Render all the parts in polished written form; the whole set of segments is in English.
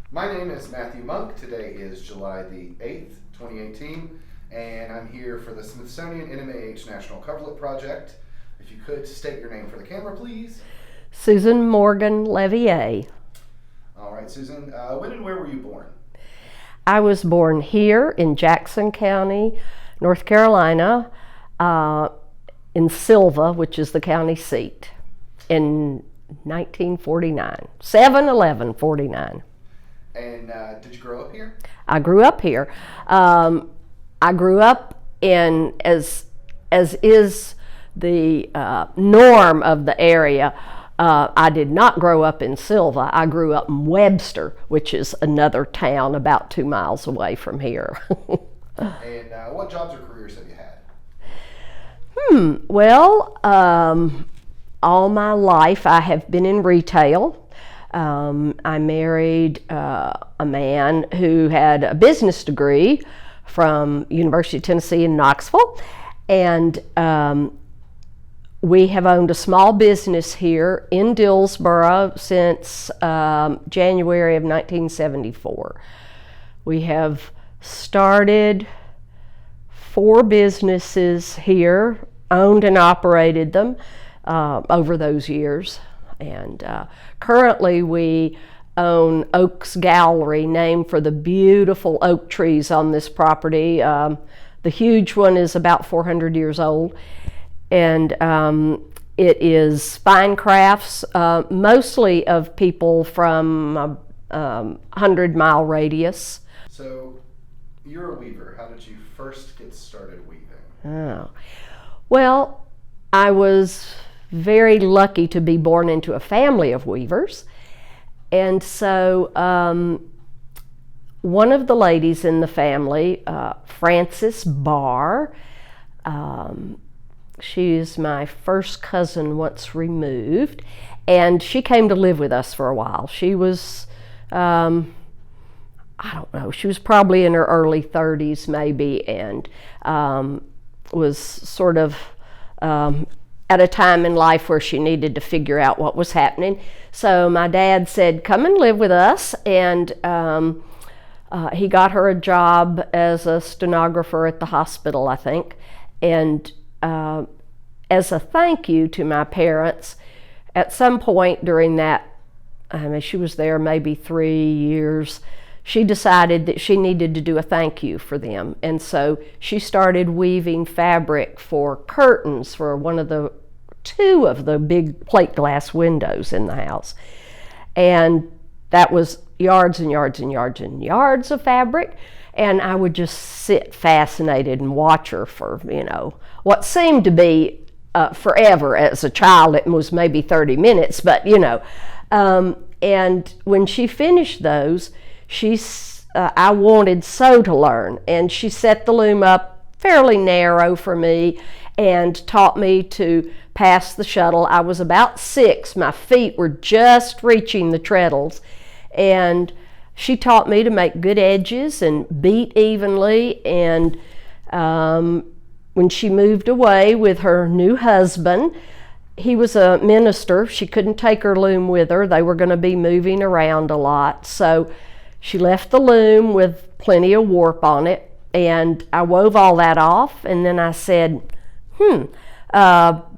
My name is Matthew Monk. Today is July the 8th, 2018, and I'm here for the Smithsonian NMAH National Coverlet Project. If you could state your name for the camera, please. Susan Morgan Leveille. All right, Susan, when and where were you born? I was born here in Jackson County, North Carolina, in Sylva, which is the county seat, in 1949, 7/11/49. And did you grow up here? I grew up here. I grew up in, as is the norm of the area, I did not grow up in Sylva. I grew up in Webster, which is another town about 2 miles away from here. And what jobs or careers have you had? Well, all my life I have been in retail. I married a man who had a business degree from University of Tennessee in Knoxville, and we have owned a small business here in Dillsboro since January of 1974. We have started 4 businesses here, owned and operated them over those years. And currently we own Oaks Gallery, named for the beautiful oak trees on this property. The huge one is about 400 years old. And it is fine crafts, mostly of people from a 100-mile radius. So you're a weaver. How did you first get started weaving? Oh. Well, I was very lucky to be born into a family of weavers. And so one of the ladies in the family, Frances Barr, she's my first cousin once removed, and she came to live with us for a while. She was, I don't know, she was probably in her early 30s maybe, and was sort of at a time in life where she needed to figure out what was happening. So my dad said, come and live with us, and he got her a job as a stenographer at the hospital, I think. And as a thank you to my parents, at some point during that, she was there maybe 3 years, she decided that she needed to do a thank you for them. And so she started weaving fabric for curtains for 2 of the big plate glass windows in the house. And that was yards and yards and yards and yards of fabric. And I would just sit fascinated and watch her for, what seemed to be forever. As a child, it was maybe 30 minutes, but and when she finished those, I wanted so to learn, and she set the loom up fairly narrow for me and taught me to pass the shuttle. I was about 6. My feet were just reaching the treadles, and she taught me to make good edges and beat evenly. And when she moved away with her new husband, he was a minister. She couldn't take her loom with her. They were going to be moving around a lot. So she left the loom with plenty of warp on it, and I wove all that off, and then I said, now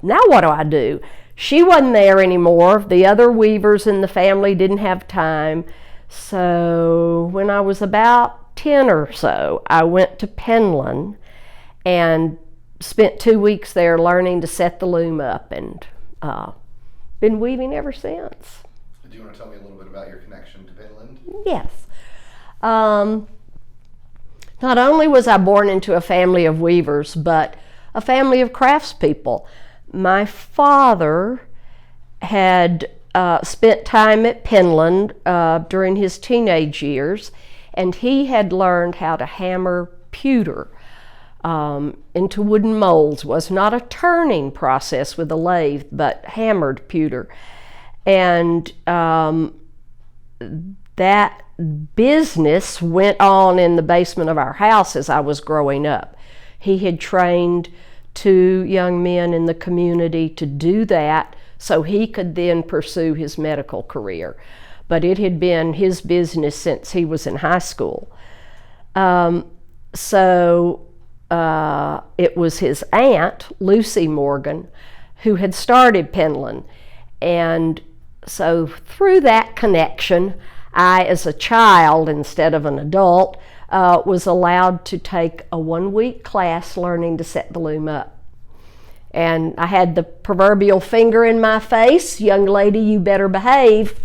what do I do? She wasn't there anymore. The other weavers in the family didn't have time. So when I was about 10 or so, I went to Penland and spent 2 weeks there learning to set the loom up, and been weaving ever since. Do you want to tell me a little bit about your connection to Penland? Yes. Not only was I born into a family of weavers, but a family of craftspeople. My father had spent time at Penland during his teenage years, and he had learned how to hammer pewter into wooden molds. Was not a turning process with a lathe, but hammered pewter. And that business went on in the basement of our house as I was growing up. He had trained 2 young men in the community to do that so he could then pursue his medical career. but it had been his business since he was in high school. So it was his aunt, Lucy Morgan, who had started Penland. And so through that connection, I, as a child instead of an adult, was allowed to take a 1-week class learning to set the loom up. And I had the proverbial finger in my face, young lady, you better behave.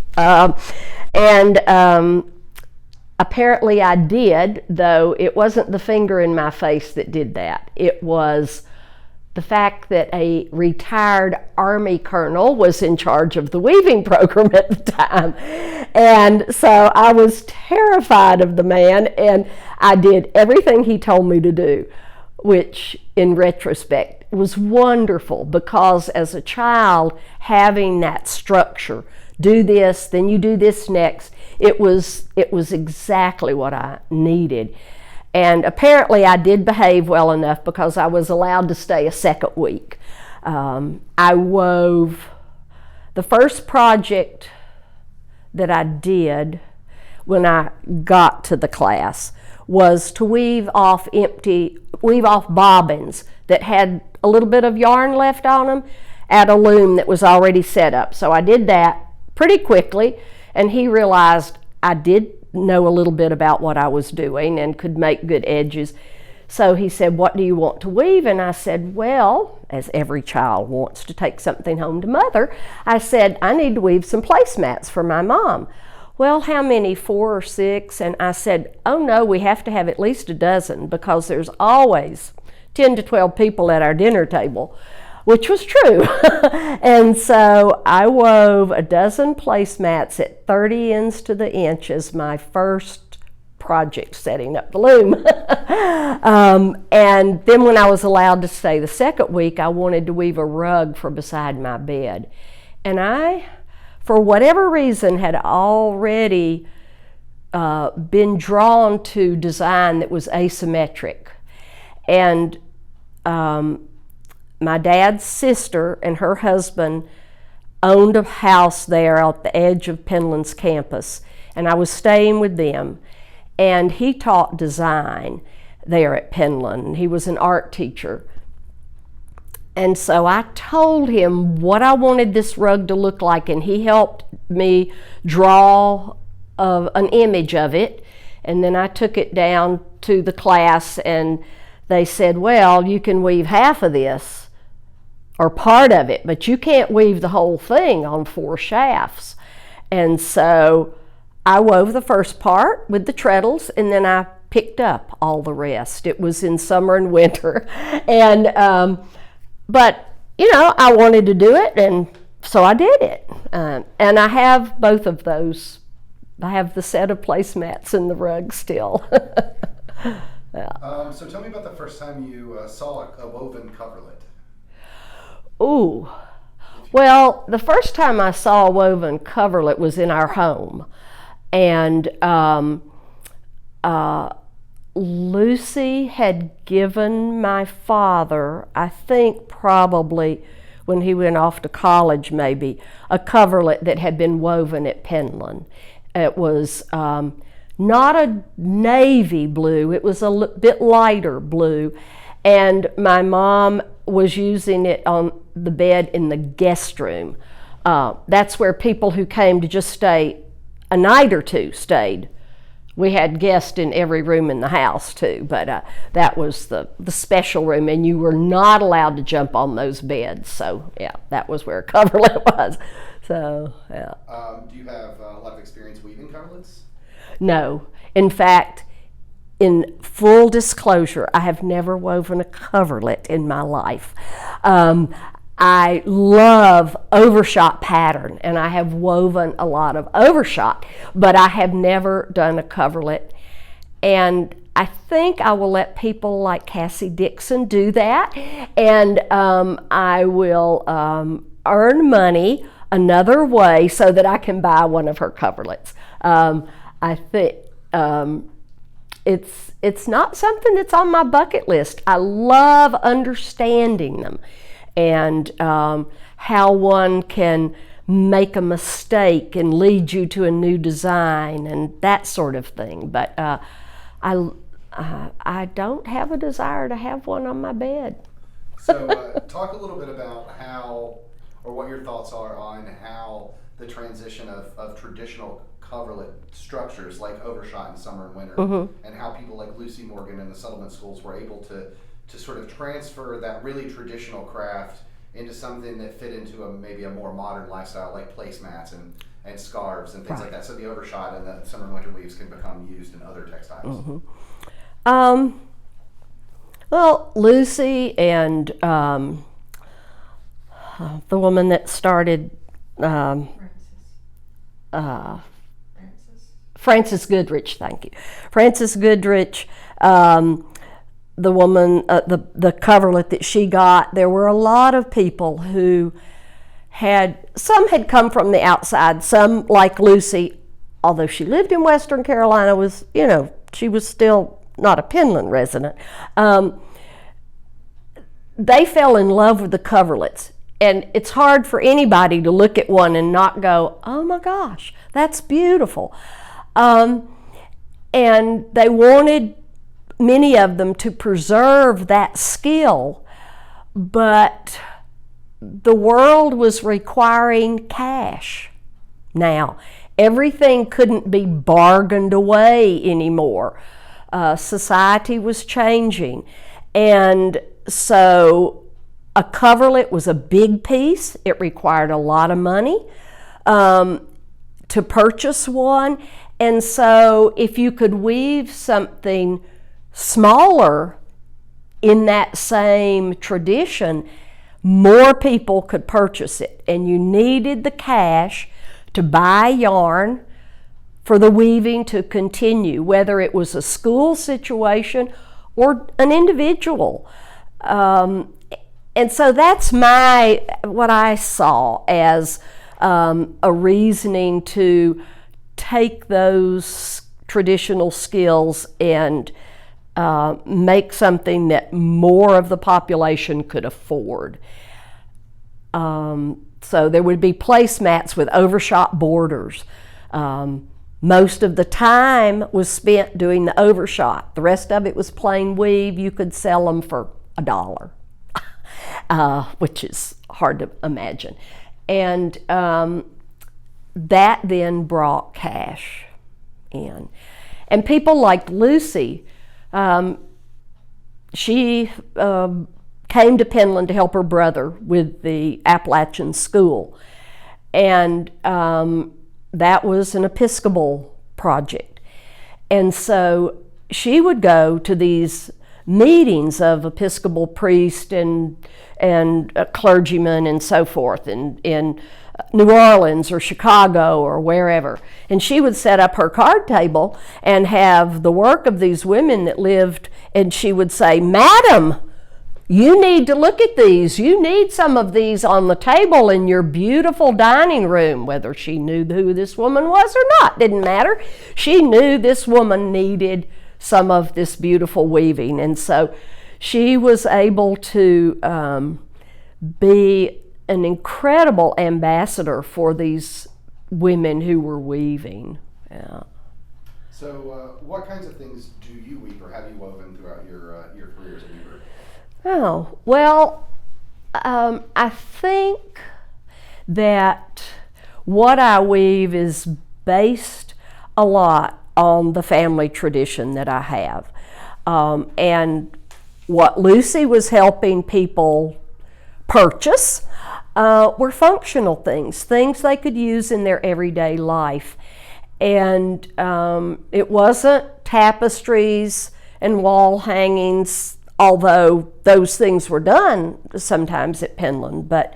Apparently I did, though it wasn't the finger in my face that did that. It was the fact that a retired Army colonel was in charge of the weaving program at the time. And so I was terrified of the man, and I did everything he told me to do, which in retrospect was wonderful, because as a child, having that structure, do this, then you do this next, it was exactly what I needed. And apparently I did behave well enough, because I was allowed to stay a second week. I wove, the first project that I did when I got to the class was to weave off bobbins that had a little bit of yarn left on them at a loom that was already set up. So I did that pretty quickly, and he realized I did know a little bit about what I was doing and could make good edges. So he said, what do you want to weave? And I said, well, as every child wants to take something home to mother, I said, I need to weave some placemats for my mom. Well, how many, 4 or 6? And I said, oh no, we have to have at least a dozen, because there's always 10 to 12 people at our dinner table, which was true. And so I wove a dozen placemats at 30 ends to the inch as my first project setting up the loom. And then when I was allowed to stay the second week, I wanted to weave a rug for beside my bed. And I, for whatever reason, had already been drawn to design that was asymmetric. And my dad's sister and her husband owned a house there at the edge of Penland's campus, and I was staying with them. And he taught design there at Penland. He was an art teacher. And so I told him what I wanted this rug to look like, and he helped me draw an image of it. And then I took it down to the class, and they said, well, you can weave half of this or part of it, but you can't weave the whole thing on 4 shafts. And so I wove the first part with the treadles, and then I picked up all the rest. It was in summer and winter. And but you know, I wanted to do it, and so I did it. And I have both of those. I have the set of placemats and the rug still. Yeah. So tell me about the first time you saw a woven coverlet. Ooh. Well, the first time I saw a woven coverlet was in our home. And Lucy had given my father, I think probably when he went off to college maybe, a coverlet that had been woven at Penland. It was not a navy blue, it was a bit lighter blue, and my mom was using it on the bed in the guest room. That's where people who came to just stay a night or two stayed. We had guests in every room in the house too, but that was the special room, and you were not allowed to jump on those beds. So yeah, that was where a coverlet was. So yeah. Do you have a lot of experience weaving coverlets? No. In fact, in full disclosure, I have never woven a coverlet in my life. I love overshot pattern, and I have woven a lot of overshot, but I have never done a coverlet. And I think I will let people like Cassie Dixon do that, and I will earn money another way so that I can buy one of her coverlets. I think it's not something that's on my bucket list. I love understanding them, and how one can make a mistake and lead you to a new design and that sort of thing. But I don't have a desire to have one on my bed. So talk a little bit about how, or what your thoughts are on how the transition of traditional coverlet structures like overshot in summer and winter, and how people like Lucy Morgan and the settlement schools were able to sort of transfer that really traditional craft into something that fit into maybe a more modern lifestyle, like placemats and scarves and things like that. So the overshot and the summer and winter weaves can become used in other textiles. Well, Lucy and the woman that started Frances Goodrich, thank you. Frances Goodrich, the woman, the coverlet that she got, there were a lot of people who some had come from the outside, some like Lucy, although she lived in Western Carolina, she was still not a Penland resident. They fell in love with the coverlets. And it's hard for anybody to look at one and not go, oh my gosh, that's beautiful. And they wanted, many of them, to preserve that skill, but the world was requiring cash now. Everything couldn't be bargained away anymore. Society was changing. And so a coverlet was a big piece. It required a lot of money to purchase one. And so if you could weave something smaller in that same tradition, more people could purchase it. And you needed the cash to buy yarn for the weaving to continue, whether it was a school situation or an individual. And so that's what I saw as a reasoning to take those traditional skills and make something that more of the population could afford. So there would be placemats with overshot borders. Most of the time was spent doing the overshot. The rest of it was plain weave. You could sell them for $1. Which is hard to imagine. And that then brought cash in. And people like Lucy, she came to Penland to help her brother with the Appalachian School. And that was an Episcopal project. And so she would go to these meetings of Episcopal priests and clergymen and so forth in New Orleans or Chicago or wherever. And she would set up her card table and have the work of these women that lived, and she would say, "Madam, you need to look at these. You need some of these on the table in your beautiful dining room." Whether she knew who this woman was or not, didn't matter. She knew this woman needed some of this beautiful weaving. And so she was able to be an incredible ambassador for these women who were weaving. Yeah. So what kinds of things do you weave or have you woven throughout your career as a weaver? Oh, well, I think that what I weave is based a lot on the family tradition that I have. And what Lucy was helping people purchase were functional things they could use in their everyday life. And it wasn't tapestries and wall hangings, although those things were done sometimes at Penland, but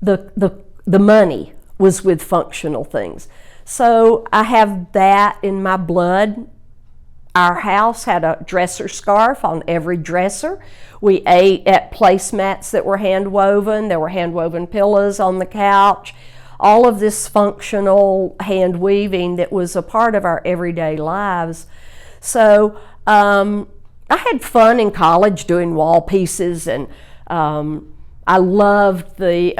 the money was with functional things. So I have that in my blood. Our house had a dresser scarf on every dresser. We ate at placemats that were hand woven. There were hand woven pillows on the couch. All of this functional hand weaving that was a part of our everyday lives. So I had fun in college doing wall pieces, and I loved the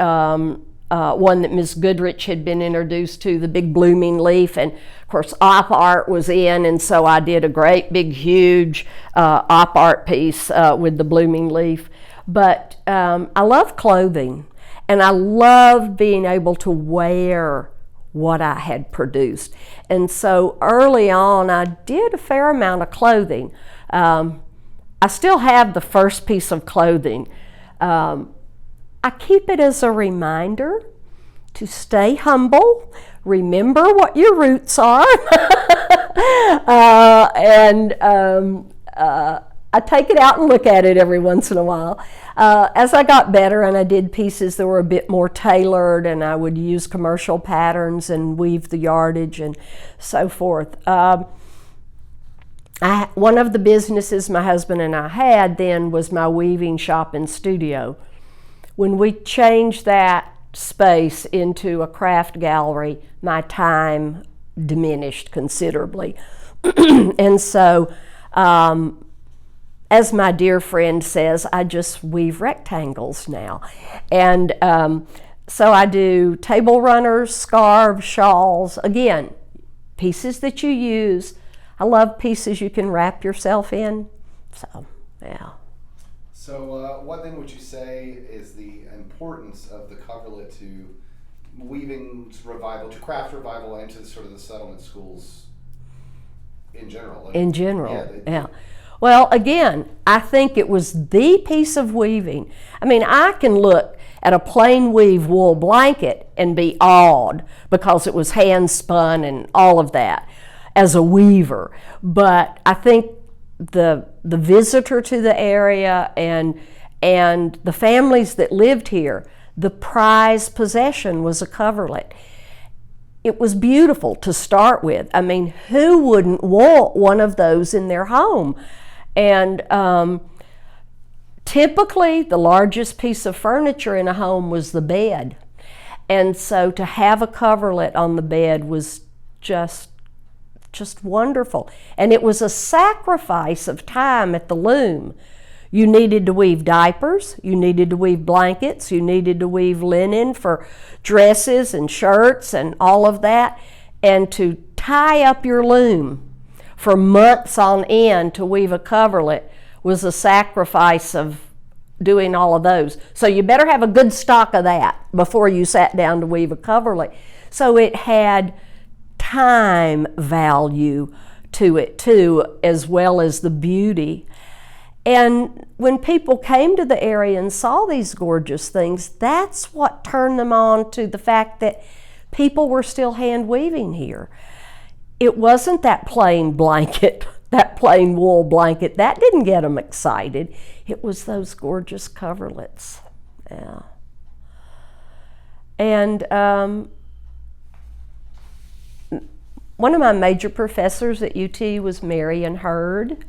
one that Ms. Goodrich had been introduced to, the big blooming leaf, and of course op art was in, and so I did a great big huge op art piece with the blooming leaf. But I love clothing, and I love being able to wear what I had produced. And so early on I did a fair amount of clothing. I still have the first piece of clothing. I keep it as a reminder to stay humble, remember what your roots are, and I take it out and look at it every once in a while. As I got better and I did pieces that were a bit more tailored, and I would use commercial patterns and weave the yardage and so forth. One of the businesses my husband and I had then was my weaving shop and studio. When we changed that space into a craft gallery, my time diminished considerably. And so, as my dear friend says, I just weave rectangles now. And so I do table runners, scarves, shawls, again, pieces that you use. I love pieces you can wrap yourself in, so yeah. So what then would you say is the importance of the coverlet to weaving's revival, to craft revival, and to sort of the settlement schools in general? In general, yeah. Well, again, I think it was the piece of weaving. I mean, I can look at a plain weave wool blanket and be awed because it was hand spun and all of that as a weaver. But I think the visitor to the area and the families that lived here, the prized possession was a coverlet. It was beautiful to start with. I mean, who wouldn't want one of those in their home? And typically the largest piece of furniture in a home was the bed. And so to have a coverlet on the bed was just wonderful. And it was a sacrifice of time at the loom. You needed to weave diapers, you needed to weave blankets, you needed to weave linen for dresses and shirts and all of that. And to tie up your loom for months on end to weave a coverlet was a sacrifice of doing all of those. So you better have a good stock of that before you sat down to weave a coverlet. So it had time value to it too, as well as the beauty. And when people came to the area and saw these gorgeous things, that's what turned them on to the fact that people were still hand weaving here. It wasn't that plain blanket, that plain wool blanket, that didn't get them excited. It was those gorgeous coverlets. Yeah. And one of my major professors at UT was Marion Hurd,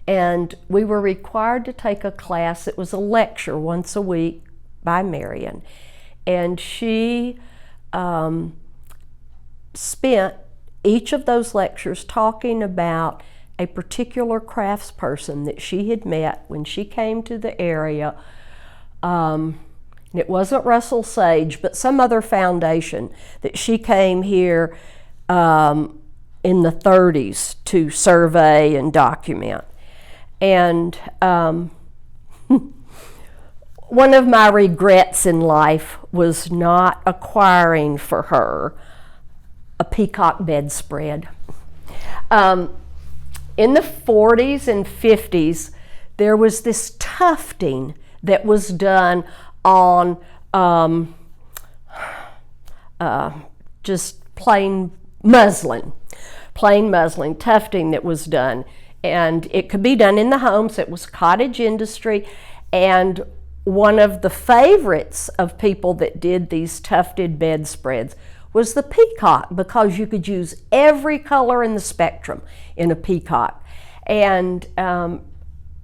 and we were required to take a class. It was a lecture once a week by Marion, and she spent each of those lectures talking about a particular craftsperson that she had met when she came to the area. It wasn't Russell Sage, but some other foundation that she came here in the 30s to survey and document. And one of my regrets in life was not acquiring for her a peacock bedspread. In the 40s and 50s, there was this tufting that was done on just plain muslin tufting that was done. And it could be done in the homes. It was cottage industry. And one of the favorites of people that did these tufted bedspreads was the peacock, because you could use every color in the spectrum in a peacock. And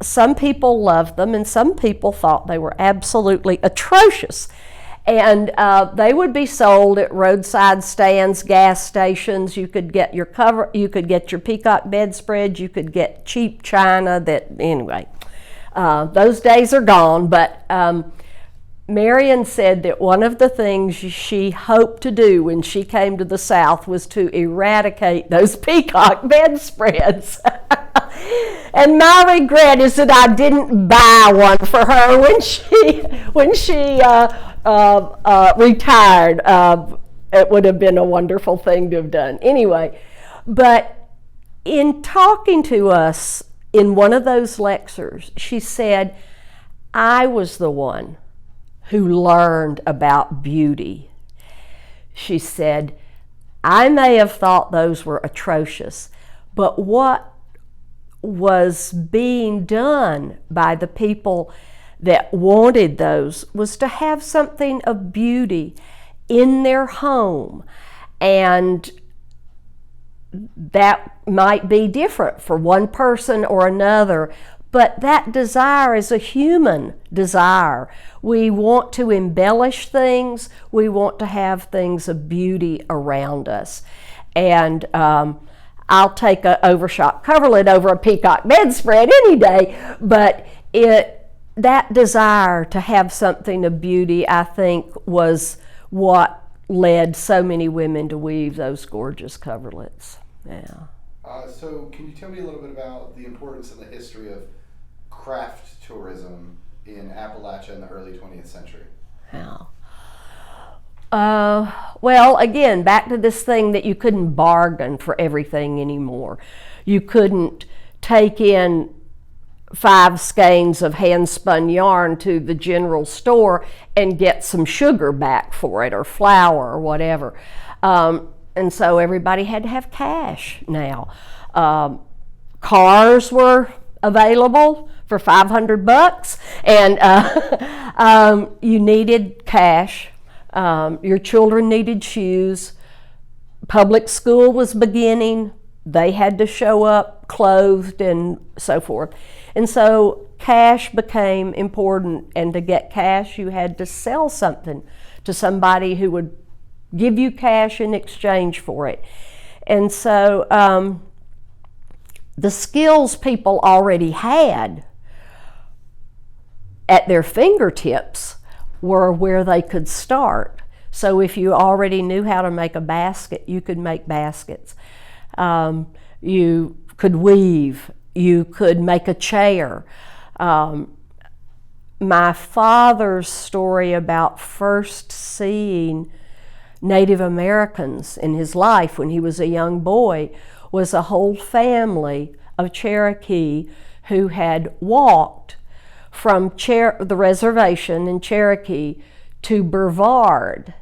some people loved them, and some people thought they were absolutely atrocious. And they would be sold at roadside stands, gas stations. You could get your you could get your peacock bedspread, you could get cheap china that, anyway, those days are gone. But Marion said that one of the things she hoped to do when she came to the South was to eradicate those peacock bedspreads. And my regret is that I didn't buy one for her when she retired. It would have been a wonderful thing to have done. Anyway, but in talking to us in one of those lectures, she said, I was the one who learned about beauty. She said, I may have thought those were atrocious, but what was being done by the people that wanted those was to have something of beauty in their home. And that might be different for one person or another, but that desire is a human desire. We want to embellish things. We want to have things of beauty around us. And I'll take an overshot coverlet over a peacock bedspread any day, but that desire to have something of beauty, I think, was what led so many women to weave those gorgeous coverlets. Yeah. So can you tell me a little bit about the importance and the history of craft tourism in Appalachia in the early 20th century? How? Well, again, back to this thing that you couldn't bargain for everything anymore. You couldn't take in 5 skeins of hand-spun yarn to the general store and get some sugar back for it, or flour, or whatever. And so everybody had to have cash now. Cars were available for $500, and you needed cash. Your children needed shoes. Public school was beginning. They had to show up clothed and so forth. And so cash became important, and to get cash you had to sell something to somebody who would give you cash in exchange for it. And so the skills people already had at their fingertips were where they could start. So if you already knew how to make a basket, you could make baskets. You could weave. You could make a chair. My father's story about first seeing Native Americans in his life when he was a young boy was a whole family of Cherokee who had walked from the reservation in Cherokee to Brevard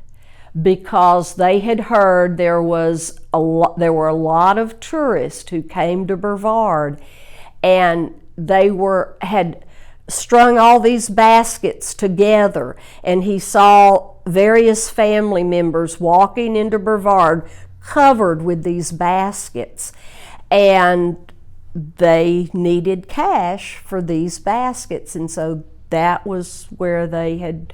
because they had heard there were a lot of tourists who came to Brevard, and they had strung all these baskets together, and he saw various family members walking into Brevard covered with these baskets, and they needed cash for these baskets. And so that was where they had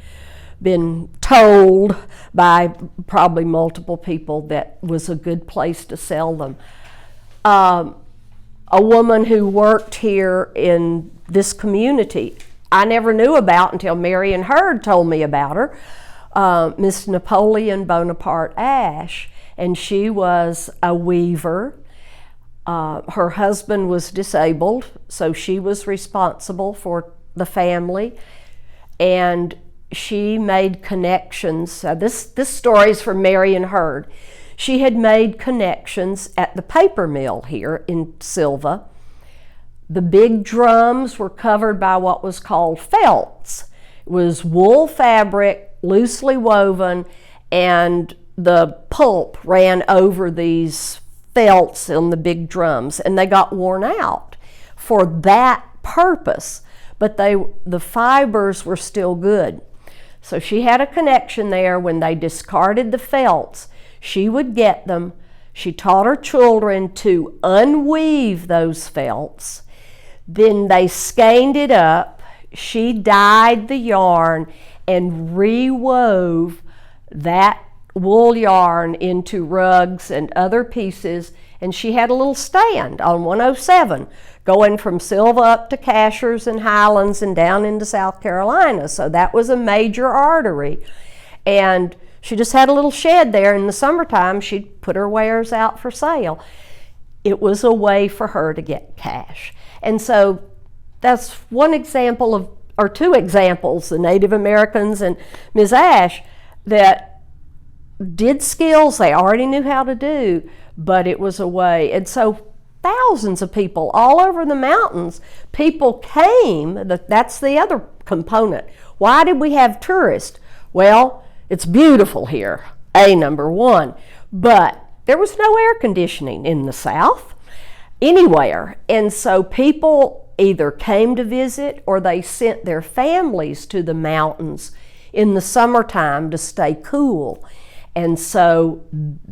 been told by probably multiple people that was a good place to sell them. A woman who worked here in this community I never knew about until Marion Hurd told me about her, Miss Napoleon Bonaparte Ash, and she was a weaver. Her husband was disabled, so she was responsible for the family, and she made connections. This story is from Marion Hurd. She had made connections at the paper mill here in Silva. The big drums were covered by what was called felts. It was wool fabric, loosely woven, and the pulp ran over these felts on the big drums, and they got worn out for that purpose, but the fibers were still good. So she had a connection there. When they discarded the felts, she would get them. She taught her children to unweave those felts. Then they skeined it up. She dyed the yarn and rewove that wool yarn into rugs and other pieces, And she had a little stand on 107 going from Silva up to Cashers and Highlands and down into South Carolina. So that was a major artery. And she just had a little shed there. In the summertime, she'd put her wares out for sale. It was a way for her to get cash. And so that's one example of, or two examples, the Native Americans and Ms. Ash, that did skills they already knew how to do, but it was a way. And so thousands of people all over the mountains, people came. That's the other component. Why did we have tourists? Well, it's beautiful here, number one, but there was no air conditioning in the South anywhere. And so people either came to visit or they sent their families to the mountains in the summertime to stay cool. And so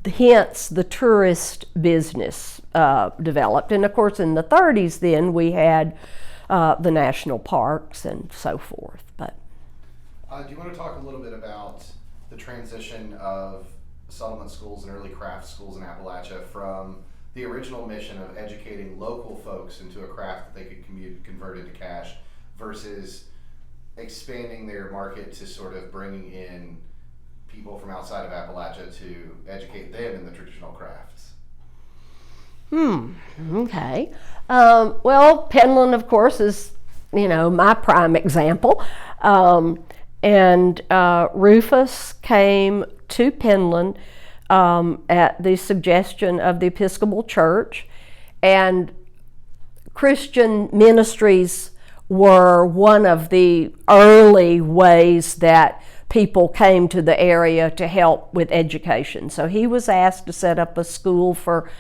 hence the tourist business developed. And of course in the 30s then we had the national parks and so forth. But do you want to talk a little bit about the transition of settlement schools and early craft schools in Appalachia from the original mission of educating local folks into a craft that they could convert into cash versus expanding their market to sort of bringing in people from outside of Appalachia to educate them in the traditional crafts? Okay. Well, Penland, of course, is, my prime example. And Rufus came to Penland at the suggestion of the Episcopal Church, and Christian ministries were one of the early ways that people came to the area to help with education. So he was asked to set up a school for,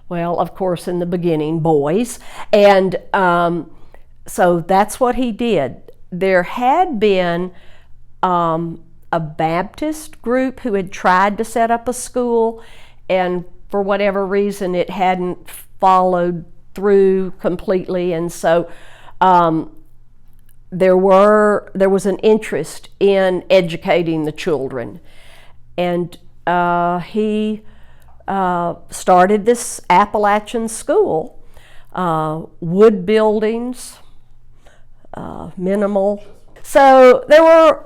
well, of course, in the beginning, boys. And so that's what he did. There had been a Baptist group who had tried to set up a school, and for whatever reason it hadn't followed through completely. And so there was an interest in educating the children, and he started this Appalachian School, wood buildings, minimal. So there were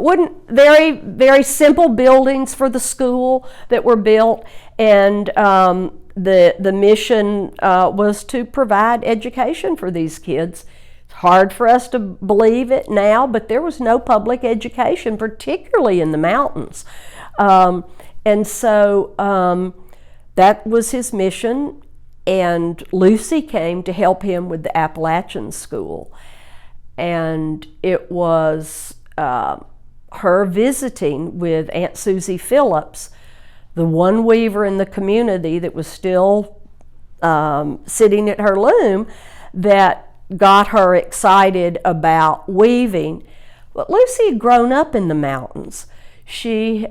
very simple buildings for the school that were built, and the mission was to provide education for these kids. It's hard for us to believe it now, but there was no public education, particularly in the mountains. And so that was his mission, and Lucy came to help him with the Appalachian School. And it was her visiting with Aunt Susie Phillips, the one weaver in the community that was still sitting at her loom, that got her excited about weaving. But Lucy had grown up in the mountains. She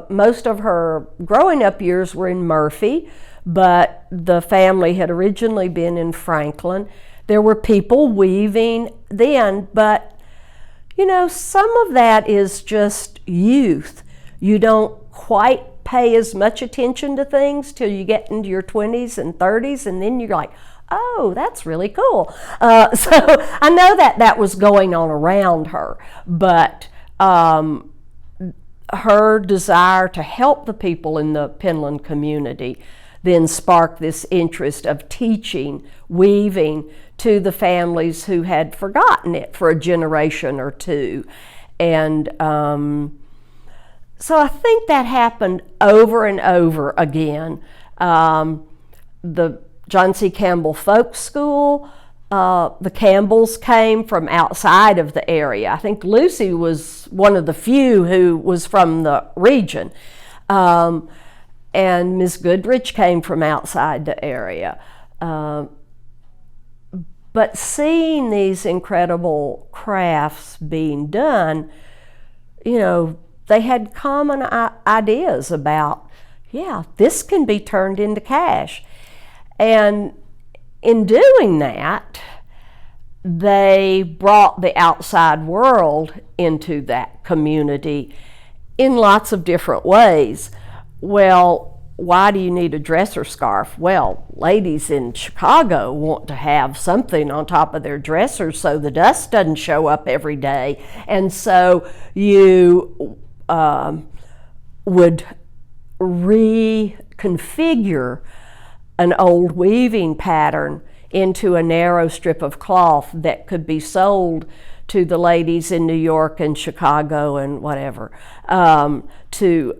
most of her growing up years were in Murphy, but the family had originally been in Franklin. There were people weaving then, but some of that is just youth. You don't quite pay as much attention to things till you get into your 20s and 30s, and then you're like, oh, that's really cool. So I know that was going on around her, but her desire to help the people in the Penland community then sparked this interest of teaching weaving to the families who had forgotten it for a generation or two. And so I think that happened over and over again. The John C. Campbell Folk School, the Campbells came from outside of the area. I think Lucy was one of the few who was from the region. And Ms. Goodrich came from outside the area. But seeing these incredible crafts being done, they had common ideas about, this can be turned into cash. And in doing that, they brought the outside world into that community in lots of different ways. Well, why do you need a dresser scarf? Well, ladies in Chicago want to have something on top of their dressers so the dust doesn't show up every day. And so you would reconfigure an old weaving pattern into a narrow strip of cloth that could be sold to the ladies in New York and Chicago and whatever, to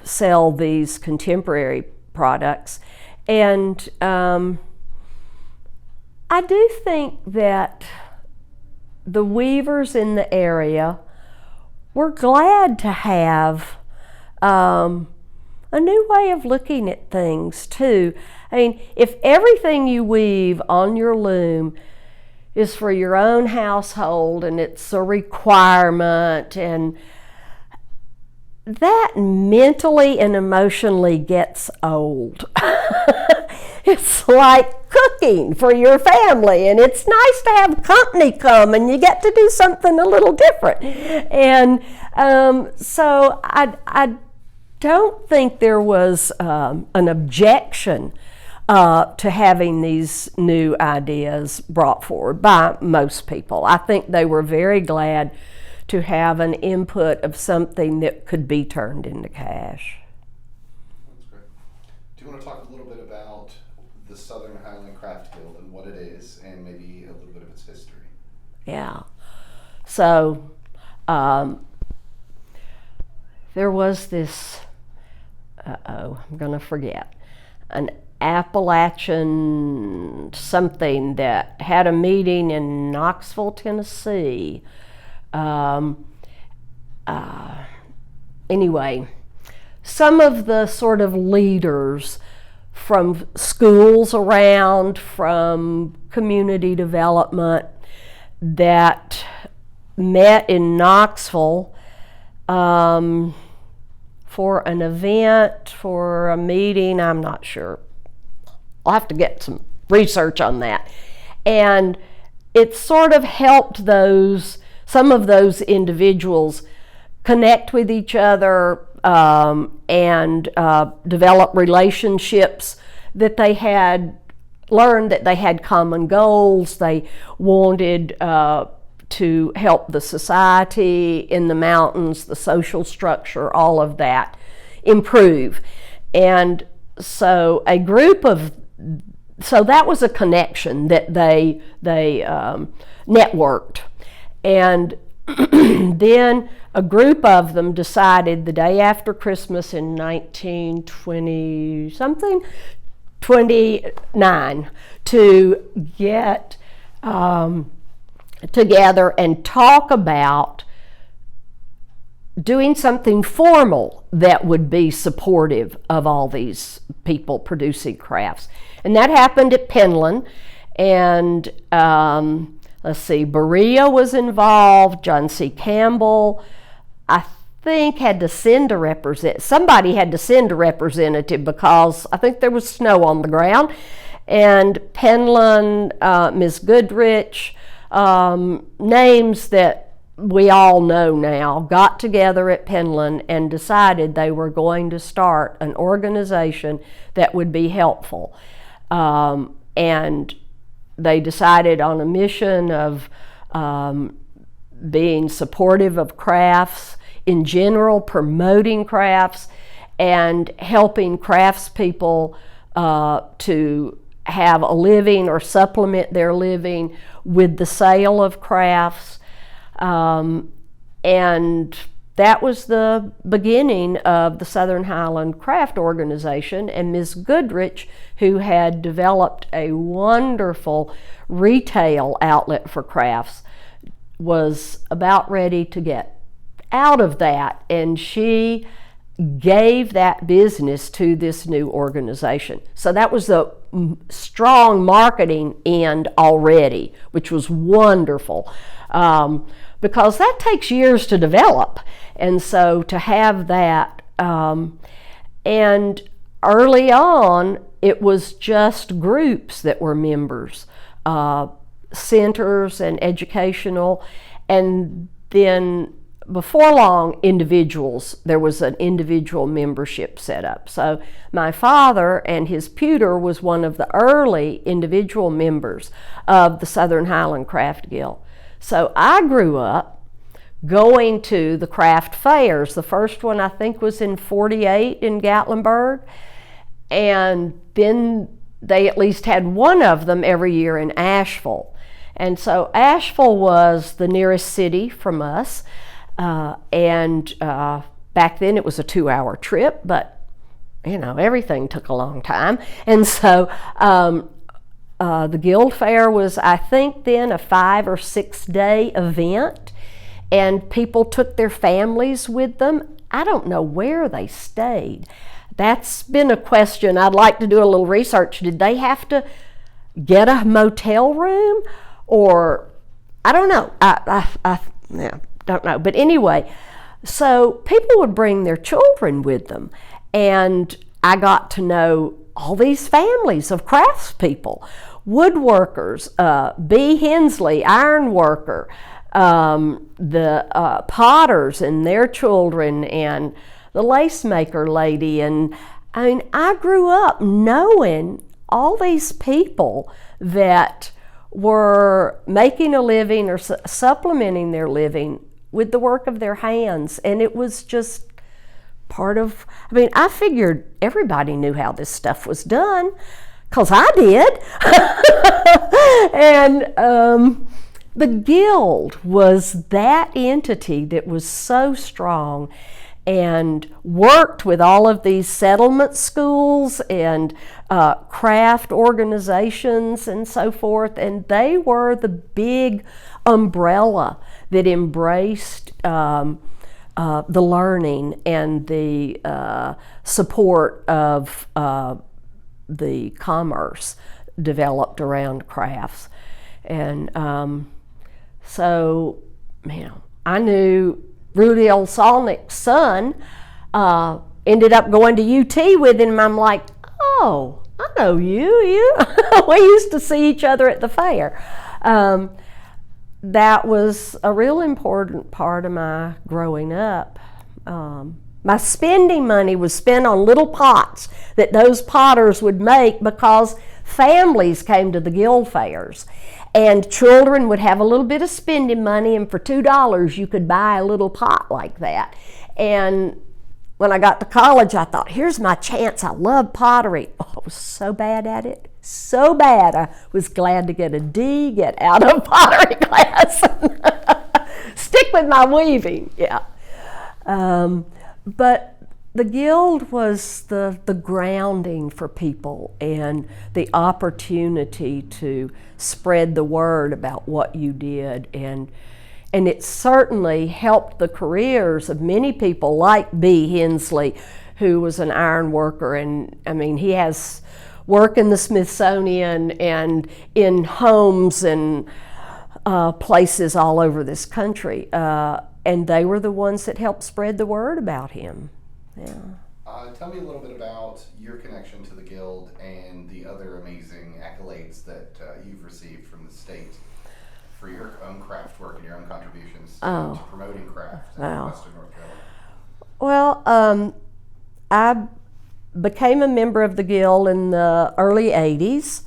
sell these contemporary products. And I do think that the weavers in the area were glad to have a new way of looking at things too. I mean, if everything you weave on your loom is for your own household and it's a requirement, and that mentally and emotionally gets old. It's like cooking for your family, and it's nice to have company come and you get to do something a little different. And so I don't think there was an objection to having these new ideas brought forward by most people. I think they were very glad to have an input of something that could be turned into cash. That's great. Do you want to talk a little bit about the Southern Highland Craft Guild and what it is, and maybe a little bit of its history? Yeah. So there was this, I'm going to forget, an Appalachian something that had a meeting in Knoxville, Tennessee. Anyway, some of the sort of leaders from schools around, from community development, that met in Knoxville for an event, for a meeting, I'm not sure. I'll have to get some research on that. And it sort of helped some of those individuals connect with each other and develop relationships that they had learned, that they had common goals. They wanted to help the society in the mountains, the social structure, all of that improve. And so that was a connection that they networked. And then a group of them decided the day after Christmas in 1929 to get together and talk about doing something formal that would be supportive of all these people producing crafts. And that happened at Penland. And let's see, Berea was involved, John C. Campbell, I think somebody had to send a representative because I think there was snow on the ground. And Penland, Ms. Goodrich, names that we all know now, got together at Penland and decided they were going to start an organization that would be helpful. And they decided on a mission of being supportive of crafts in general, promoting crafts, and helping craftspeople to have a living or supplement their living with the sale of crafts. And that was the beginning of the Southern Highland Craft Organization. And Ms. Goodrich, who had developed a wonderful retail outlet for crafts, was about ready to get out of that, and she gave that business to this new organization. So that was the strong marketing end already, which was wonderful, because that takes years to develop. And so to have that, and early on, it was just groups that were members, centers and educational, and then before long, there was an individual membership set up. So my father and his pewter was one of the early individual members of the Southern Highland Craft Guild. So I grew up going to the craft fairs. The first one I think was in '48 in Gatlinburg, and then they at least had one of them every year in Asheville. And so Asheville was the nearest city from us. And back then it was a 2-hour trip, but everything took a long time. And so the Guild Fair was, I think then, a 5 or 6 day event, and people took their families with them. I don't know where they stayed. That's been a question. I'd like to do a little research. Did they have to get a motel room, or I don't know. I don't know. But anyway, so people would bring their children with them, and I got to know all these families of craftspeople, woodworkers, B. Hensley, ironworker, the potters and their children, and the lace maker lady. And I mean, I grew up knowing all these people that were making a living or supplementing their living with the work of their hands. And it was just part of, I figured everybody knew how this stuff was done, because I did. And the Guild was that entity that was so strong and worked with all of these settlement schools and craft organizations and so forth, and they were the big umbrella that embraced the learning and the support of the commerce developed around crafts. And so, I knew Rudy Olsalnik's son ended up going to UT with him, and I'm like, oh, I know you. We used to see each other at the fair. That was a real important part of my growing up. My spending money was spent on little pots that those potters would make, because families came to the Guild fairs, and children would have a little bit of spending money, and for $2 you could buy a little pot like that. And when I got to college, I thought, here's my chance. I love pottery. Oh, I was so bad at it. So bad. I was glad to get a D, get out of pottery class, stick with my weaving. Yeah. But the Guild was the grounding for people, and the opportunity to spread the word about what you did. And it certainly helped the careers of many people like B. Hensley, who was an iron worker. And he has work in the Smithsonian and in homes and places all over this country. And they were the ones that helped spread the word about him. Yeah. Tell me a little bit about your connection to the Guild and the other amazing accolades that you've received from the state for your own craft work and your own contributions to promoting craft in Western North Carolina. Well, I became a member of the Guild in the early '80s.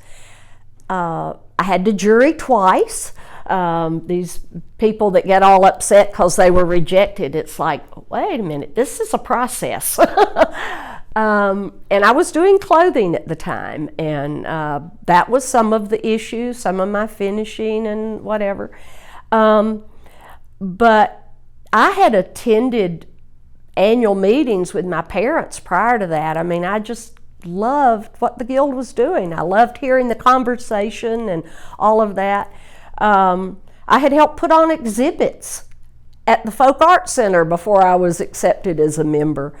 I had to jury twice. These people that get all upset because they were rejected, it's like, wait a minute, this is a process. And I was doing clothing at the time, and that was some of the issues, some of my finishing and whatever. But I had attended annual meetings with my parents prior to that. I just loved what the Guild was doing. I loved hearing the conversation and all of that. I had helped put on exhibits at the Folk Art Center before I was accepted as a member.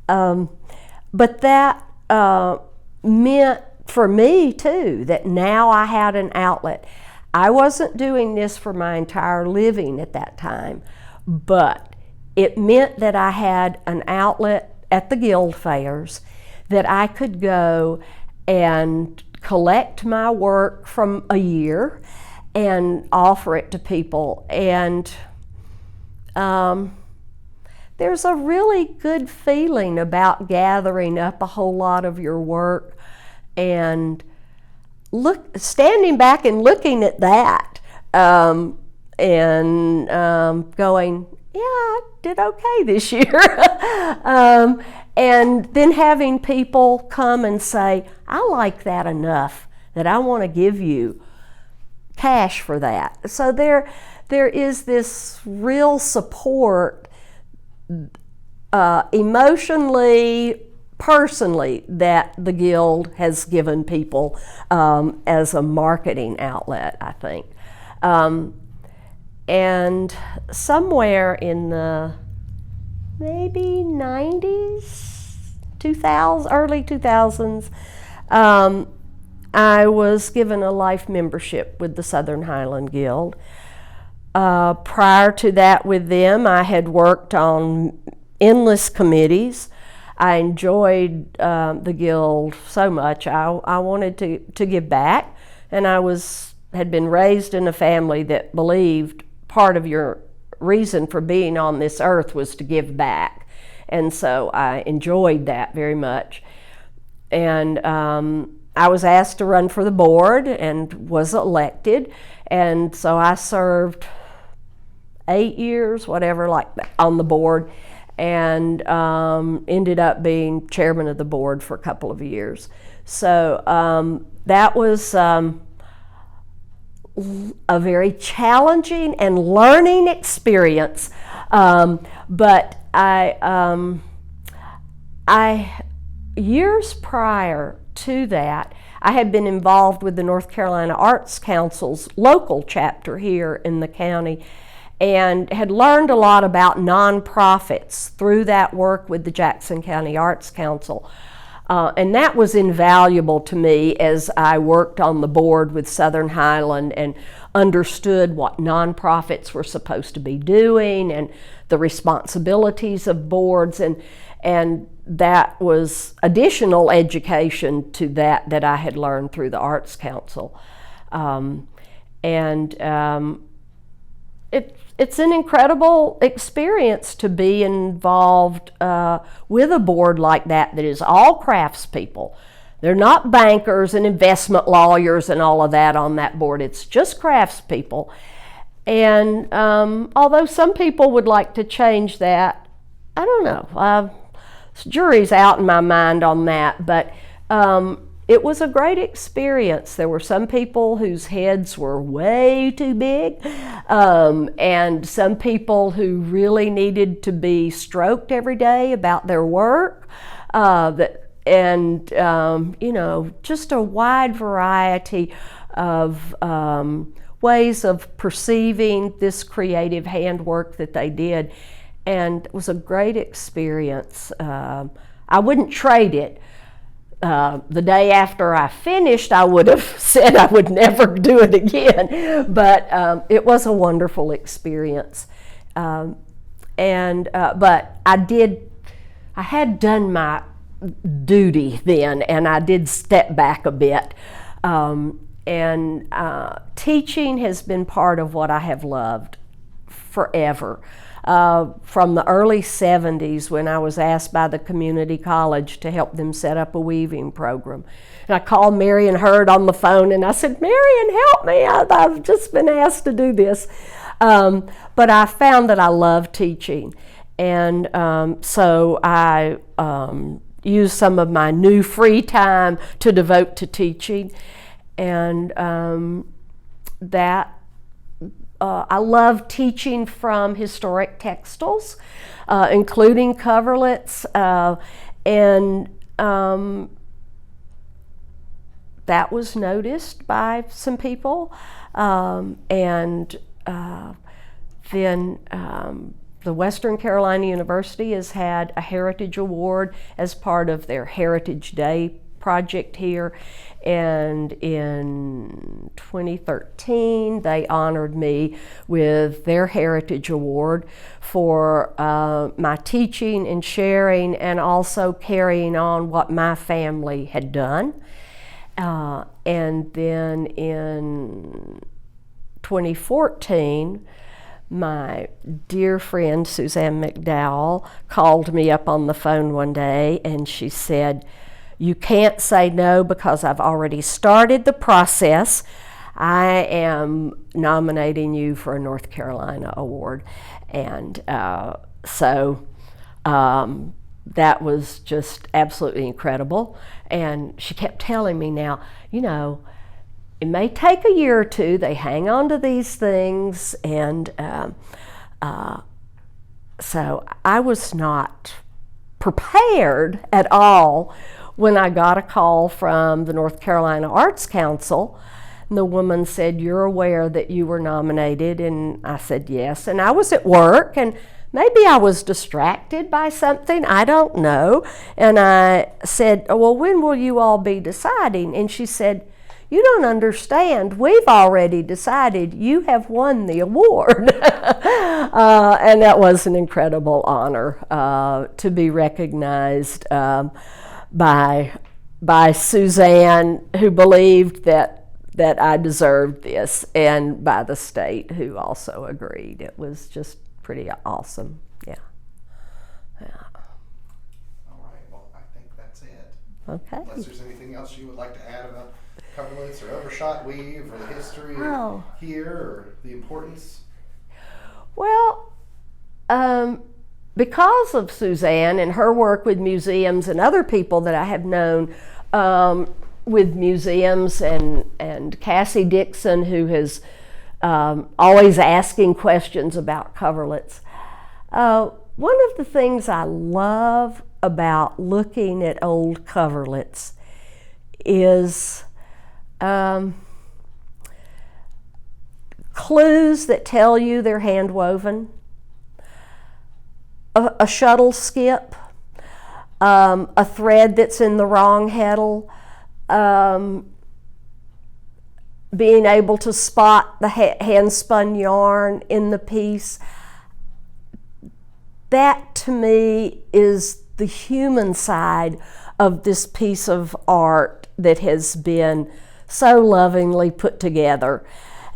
But that meant for me too that now I had an outlet. I wasn't doing this for my entire living at that time, but it meant that I had an outlet at the Guild fairs, that I could go and collect my work from a year and offer it to people. And there's a really good feeling about gathering up a whole lot of your work and standing back and looking at that and going, yeah, I did okay this year. And then having people come and say, I like that enough that I want to give you cash for that. So there is this real support emotionally, personally, that the Guild has given people as a marketing outlet, I think. And somewhere in the maybe 90s, 2000, early 2000s, I was given a life membership with the Southern Highland Guild. Prior to that with them, I had worked on endless committees. I enjoyed the Guild so much. I wanted to give back, and I had been raised in a family that believed part of your reason for being on this earth was to give back. And so I enjoyed that very much. And I was asked to run for the board and was elected. And so I served 8 years, whatever, like that, on the board, and ended up being chairman of the board for a couple of years. So that was a very challenging and learning experience. But I years prior to that, I had been involved with the North Carolina Arts Council's local chapter here in the county, and had learned a lot about nonprofits through that work with the Jackson County Arts Council. And that was invaluable to me as I worked on the board with Southern Highland and understood what nonprofits were supposed to be doing and the responsibilities of boards, and that was additional education to that I had learned through the Arts Council. It's an incredible experience to be involved with a board like that is all craftspeople. They're not bankers and investment lawyers and all of that on that board. It's just craftspeople. And although some people would like to change that, I don't know. Jury's out in my mind on that, but it was a great experience. There were some people whose heads were way too big, and some people who really needed to be stroked every day about their work, just a wide variety of ways of perceiving this creative handwork that they did, and it was a great experience. I wouldn't trade it. The day after I finished, I would have said I would never do it again, but it was a wonderful experience. But I had done my duty then, and I did step back a bit. Teaching has been part of what I have loved forever. From the early 70s, when I was asked by the community college to help them set up a weaving program. And I called Marion Hurd on the phone and I said, Marion, help me, I've just been asked to do this. But I found that I love teaching. And so I used some of my new free time to devote to teaching. And I love teaching from historic textiles, including coverlets, and that was noticed by some people. Then the Western Carolina University has had a Heritage Award as part of their Heritage Day project here, and in 2013 they honored me with their Heritage Award for my teaching and sharing, and also carrying on what my family had done. And then in 2014 my dear friend Suzanne McDowell called me up on the phone one day, and she said, "You can't say no because I've already started the process. I am nominating you for a North Carolina award." And that was just absolutely incredible. And she kept telling me, now, it may take a year or two. They hang on to these things. And so I was not prepared at all when I got a call from the North Carolina Arts Council. And the woman said, "You're aware that you were nominated?" And I said, "Yes." And I was at work, and maybe I was distracted by something, I don't know. And I said, "Well, when will you all be deciding?" And she said, "You don't understand. We've already decided. You have won the award." And that was an incredible honor to be recognized by Suzanne, who believed that I deserved this, and by the state, who also agreed. It was just pretty awesome. Yeah. All right. Well, I think that's it. Okay. Unless there's anything else you would like to add about coverlets or overshot weave or the history here or the importance? Well, because of Suzanne and her work with museums and other people that I have known with museums, and Cassie Dixon, who has always asking questions about coverlets. One of the things I love about looking at old coverlets is clues that tell you they're hand woven, a shuttle skip, a thread that's in the wrong heddle, being able to spot the hand-spun yarn in the piece. That to me is the human side of this piece of art that has been so lovingly put together.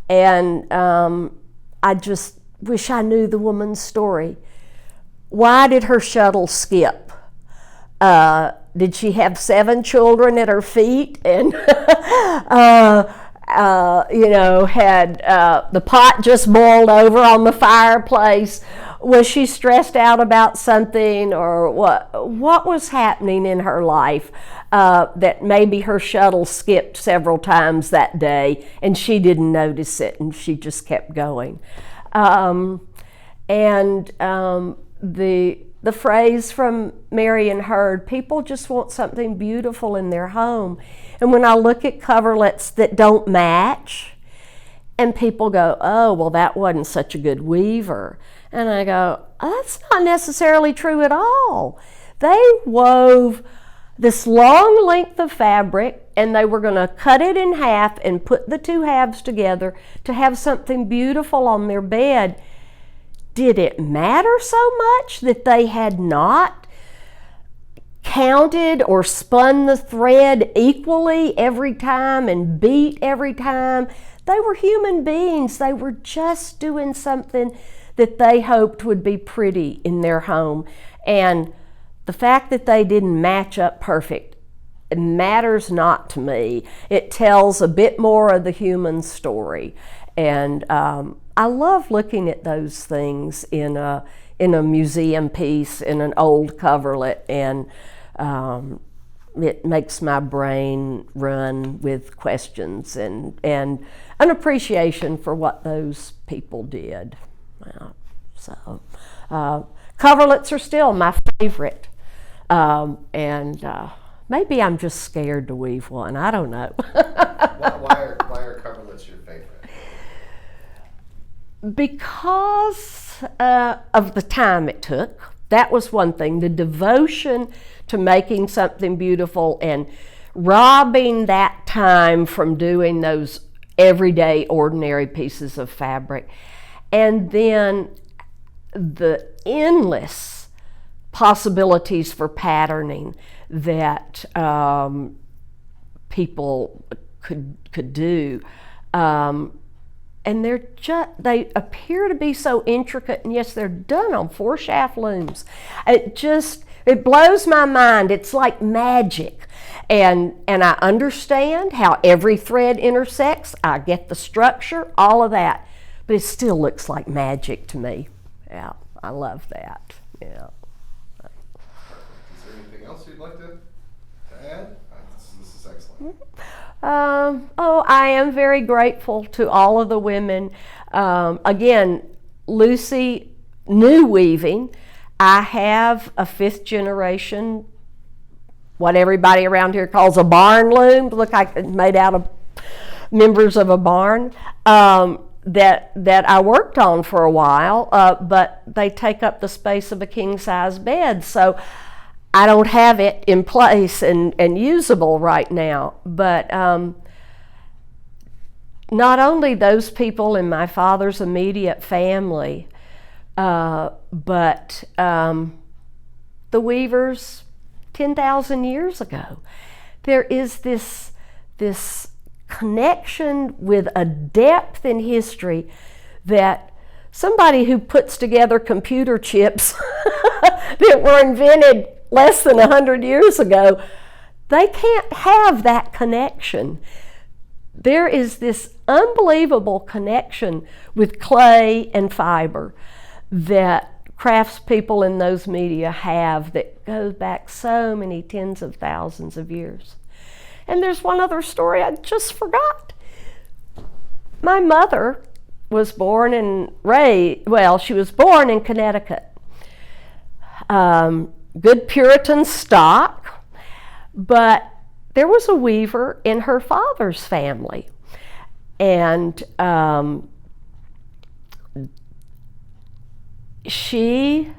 And I just wish I knew the woman's story. Why did her shuttle skip? Did she have 7 children at her feet and had the pot just boiled over on the fireplace? Was she stressed out about something, or what was happening in her life that maybe her shuttle skipped several times that day and she didn't notice it and she just kept going? The phrase from Marion Hurd, people just want something beautiful in their home. And when I look at coverlets that don't match, and people go, "Oh, well, that wasn't such a good weaver," and I go, "That's not necessarily true at all." They wove this long length of fabric, and they were going to cut it in half and put the 2 halves together to have something beautiful on their bed. Did it matter so much that they had not counted or spun the thread equally every time and beat every time? They were human beings. They were just doing something that they hoped would be pretty in their home. And the fact that they didn't match up perfect, it matters not to me. It tells a bit more of the human story. And I love looking at those things in a museum piece, in an old coverlet, and it makes my brain run with questions and an appreciation for what those people did. Coverlets are still my favorite, and maybe I'm just scared to weave one. I don't know. Why are coverlets your favorite? Because of the time it took. That was one thing. The devotion to making something beautiful and robbing that time from doing those everyday, ordinary pieces of fabric. And then the endless possibilities for patterning that people could do. and they appear to be so intricate, and yes, they're done on 4-shaft looms. It blows my mind. It's like magic. And I understand how every thread intersects. I get the structure, all of that. But it still looks like magic to me. Yeah, I love that. Yeah. Is there anything else you'd like to add? This is excellent. I am very grateful to all of the women. Again, Lucy knew weaving. I have a 5th generation, what everybody around here calls a barn loom, look like it's made out of members of a barn, that I worked on for a while, but they take up the space of a king-size bed, so I don't have it in place and usable right now. But not only those people in my father's immediate family, but the weavers 10,000 years ago. There is this connection with a depth in history that somebody who puts together computer chips that were invented less than 100 years ago, they can't have that connection. There is this unbelievable connection with clay and fiber that craftspeople in those media have that goes back so many tens of thousands of years. And there's one other story I just forgot. My mother was born and raised, well, she was born in Connecticut. Good Puritan stock, but there was a weaver in her father's family. And she,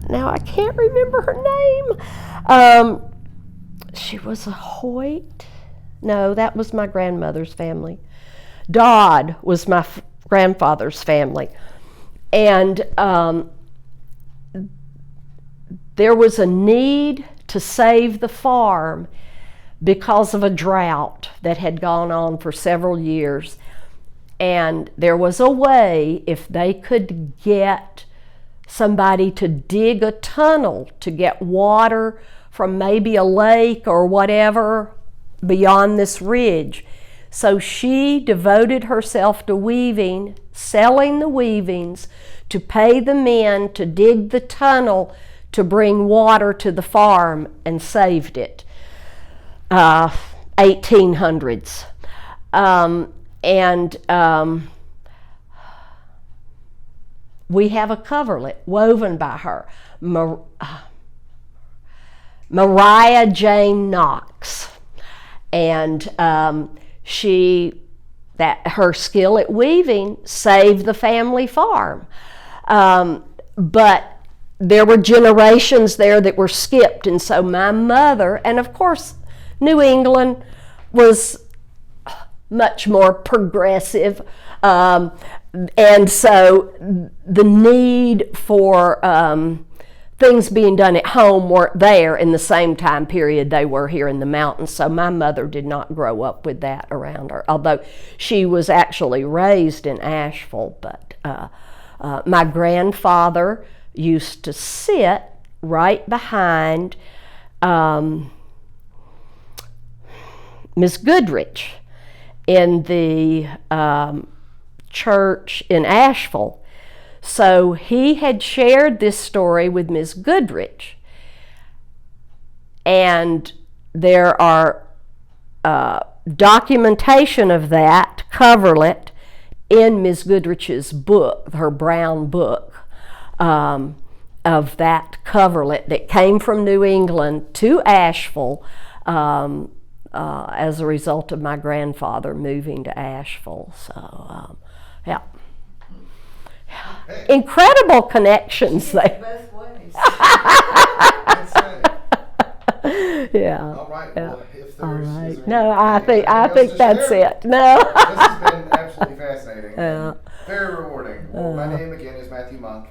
now I can't remember her name. She was a Hoyt. No, that was my grandmother's family. Dodd was my grandfather's family. And there was a need to save the farm because of a drought that had gone on for several years. And there was a way, if they could get somebody to dig a tunnel to get water from maybe a lake or whatever beyond this ridge. So she devoted herself to weaving, selling the weavings, to pay the men to dig the tunnel to bring water to the farm, and saved it. 1800s. We have a coverlet woven by her, Mariah Jane Knox, and her skill at weaving saved the family farm. But there were generations there that were skipped, and so my mother, and of course New England was much more progressive, and so the need for things being done at home weren't there in the same time period they were here in the mountains. So my mother did not grow up with that around her, although she was actually raised in Asheville. But my grandfather used to sit right behind Miss Goodrich in the church in Asheville. So he had shared this story with Miss Goodrich, and there are documentation of that coverlet in Miss Goodrich's book, her brown book, of that coverlet that came from New England to Asheville as a result of my grandfather moving to Asheville. So, yeah. Hey. Incredible connections there. Both ways. Yeah. All right. Yeah. Well, if All there's, right. is there No, I anything think else to that's share? it. No. This has been absolutely fascinating. Yeah. Very rewarding. Well, my name again is Matthew Monk.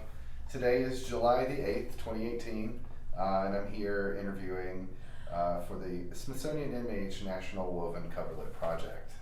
Today is July the 8th, 2018, and I'm here interviewing for the Smithsonian NMH National Woven Coverlet Project.